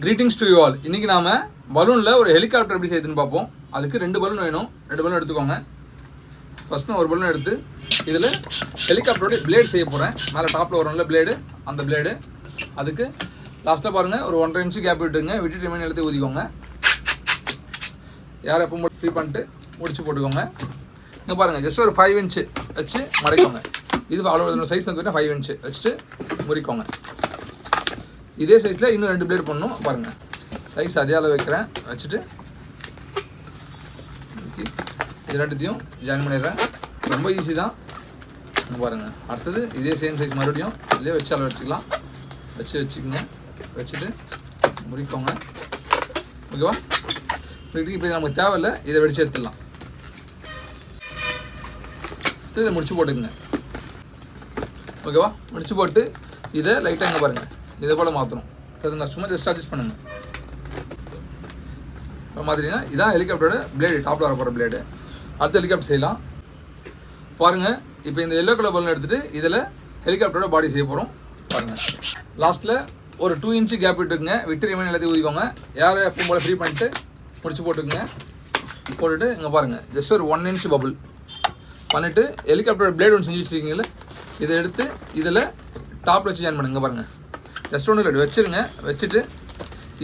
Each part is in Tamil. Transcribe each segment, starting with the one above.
Greetings to you all. இன்றைக்கி நாம் பலூனில் ஒரு ஹெலிகாப்டர் எப்படி செய்யுதுன்னு பார்ப்போம். அதுக்கு 2 பலூன் வேணும். 2 பலூன் எடுத்துக்கோங்க. ஃபஸ்ட் நான் ஒரு பலூன் எடுத்து இதில் ஹெலிகாப்டரோட பிளேடு செய்ய போகிறேன். மேலே டாப்பில் வரும்ல பிளேடு, அந்த பிளேடு. அதுக்கு லாஸ்ட்டில் பாருங்கள் ஒரு 1.5 இன்ச்சு கேப் விட்டுங்க. விட்டுட்டு ரிமைன் எடுத்து ஊதிக்கோங்க. யாரை எப்போ ஃப்ரீ பண்ணிட்டு முடிச்சு போட்டுக்கோங்க. இங்கே பாருங்கள், ஜஸ்ட் ஒரு 5 இன்ச்சு வச்சு மறைக்கோங்க. இது அவ்வளோ சைஸ் வந்து 5 இன்ச்சு வச்சுட்டு முறிக்கோங்க. இதே சைஸில் இன்னும் 2 பிளேட் பண்ணணும். பாருங்கள், சைஸ் அதே அளவு வைக்கிறேன். வச்சுட்டு இது ரெண்டுத்தையும் ஜாயின் பண்ணிடுறேன். ரொம்ப ஈஸி தான். பாருங்கள், அடுத்தது இதே சேம் சைஸ் மறுபடியும் இதே வச்சு அளவு வச்சுக்கலாம். வச்சுக்கோங்க. வச்சுட்டு முறிக்கோங்க. ஓகேவா? இப்போ நமக்கு தேவையில்லை, இதை வெடிச்சு எடுத்துடலாம். இதை முடிச்சு போட்டுக்குங்க. ஓகேவா? முடிச்சு போட்டு இதை லைட்டாக இங்கே பாருங்கள், இதை போல் மாற்றணும். அதுங்க சும்மா ஜஸ்ட் அட்ஜஸ்ட் பண்ணுங்கள். இப்போ மாதிரினா இதான் ஹெலிகாப்டரோட பிளேடு, டாப்பில் வர போகிற பிளேடு. அடுத்த ஹெலிகாப்டர் செய்யலாம். பாருங்கள், இப்போ இந்த எல்லோ கலர் பலூன் எடுத்துகிட்டு இதில் ஹெலிகாப்டரோட பாடி செய்ய போகிறோம். பாருங்கள், லாஸ்ட்டில் ஒரு 2 இன்ச்சு கேப் விட்டுக்குங்க. விட்டு ரிமைன் எல்லாத்தையும் ஊதிக்கோங்க. யாரை எப்பவும் போல் ஃப்ரீ பண்ணிட்டு முடிச்சு போட்டுக்குங்க. போட்டுட்டு இங்கே பாருங்கள், ஜஸ்ட் ஒரு 1 இன்ச்சு பபுள் பண்ணிவிட்டு ஹெலிகாப்டரோட பிளேடு ஒன்று செஞ்சு வச்சுருக்கீங்களே, இதை எடுத்து இதில் டாப்பில் வச்சு ஜாயின் பண்ணுங்க. பாருங்கள், ஜஸ்ட் ஒன்று ரெடி வச்சுருங்க. வச்சுட்டு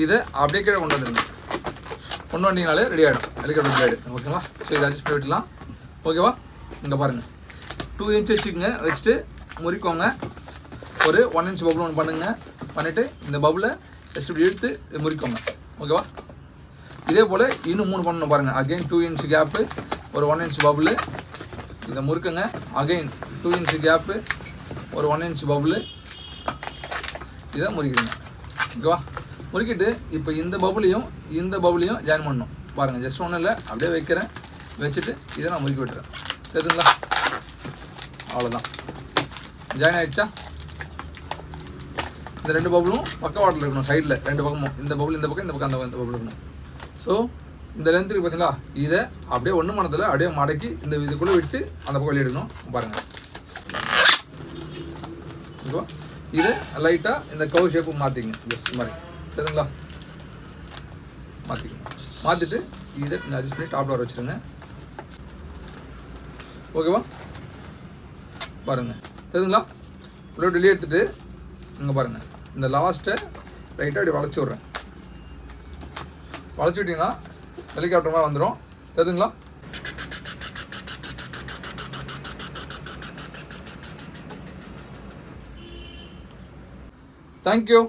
இதை அப்படியே கீழே கொண்டு வந்துடுங்க. கொண்டு வந்தீங்கனாலே ரெடி ஆகிடும் ஹெலிகாப்டர் பிளேடு. ஓகேவா? ஸோ இதை அட்ஜஸ்ட் பண்ணி விட்டுலாம். ஓகேவா? இங்கே பாருங்கள், 2 இன்ச்சு வச்சுக்கோங்க. வச்சுட்டு முறிக்கோங்க. ஒரு 1 இன்ச் பபுள் ஒன்று பண்ணுங்கள். பண்ணிவிட்டு இந்த பபுளை ஜஸ்ட் இப்படி எடுத்து முறிக்கோங்க. ஓகேவா? இதே போல் இன்னும் 3 பண்ணணும். பாருங்கள், அகெயின் 2 இன்ச் கேப்பு, ஒரு 1 இன்ச் பபுள். இதை முறுக்குங்க. அகெயின் 2 இன்ச் கேப்பு, ஒரு 1 இன்ச் பபுள். இதை முறிக்கிடுங்க. ஓகேவா? முறுக்கிட்டு இப்போ இந்த பபுளையும் ஜாயின் பண்ணணும். பாருங்கள், ஜஸ்ட் ஒன்றும் இல்லை, அப்படியே வைக்கிறேன். வச்சுட்டு இதை நான் முறுக்கி விட்டுறேன். தெரியுதுங்களா? அவ்வளோதான், ஜாயின் ஆகிடுச்சா? இந்த 2 பபுளும் பக்கவாட்டில் இருக்கணும், சைடில் 2 பக்கமும். இந்த பபுள் இந்த பக்கம், இந்த பக்கம் அந்த பபுள் இருக்கணும். ஸோ இந்த லென்த்துக்கு பார்த்தீங்களா, இதை அப்படியே ஒன்று மனத்தில் அப்படியே மடக்கி இந்த இதுக்குள்ளே விட்டு அந்த பக்கம் வெளியே எடுக்கணும். பாருங்கள், ஓகேவா? இதை லைட்டாக இந்த கவ் ஷேப்பு மாற்றிக்கங்க. ஜஸ்ட் மாதிரி சரிங்களா? மாற்றிக்கங்க. மாற்றிட்டு இதை அட்ஜஸ்ட் பண்ணி டாப்பில் வர வச்சுருங்க. ஓகேவா? பாருங்கள், தெரியுதுங்களா? இவ்வளோ வெளியே எடுத்துகிட்டு இங்கே பாருங்கள், இந்த லாஸ்ட்டை லைட்டாக அப்படி வளைச்சி விட்றேன். வளைச்சி விட்டிங்கன்னா ஹெலிகாப்டர் மாதிரி வந்துடும். தெரியுதுங்களா? தேங்க்யூ.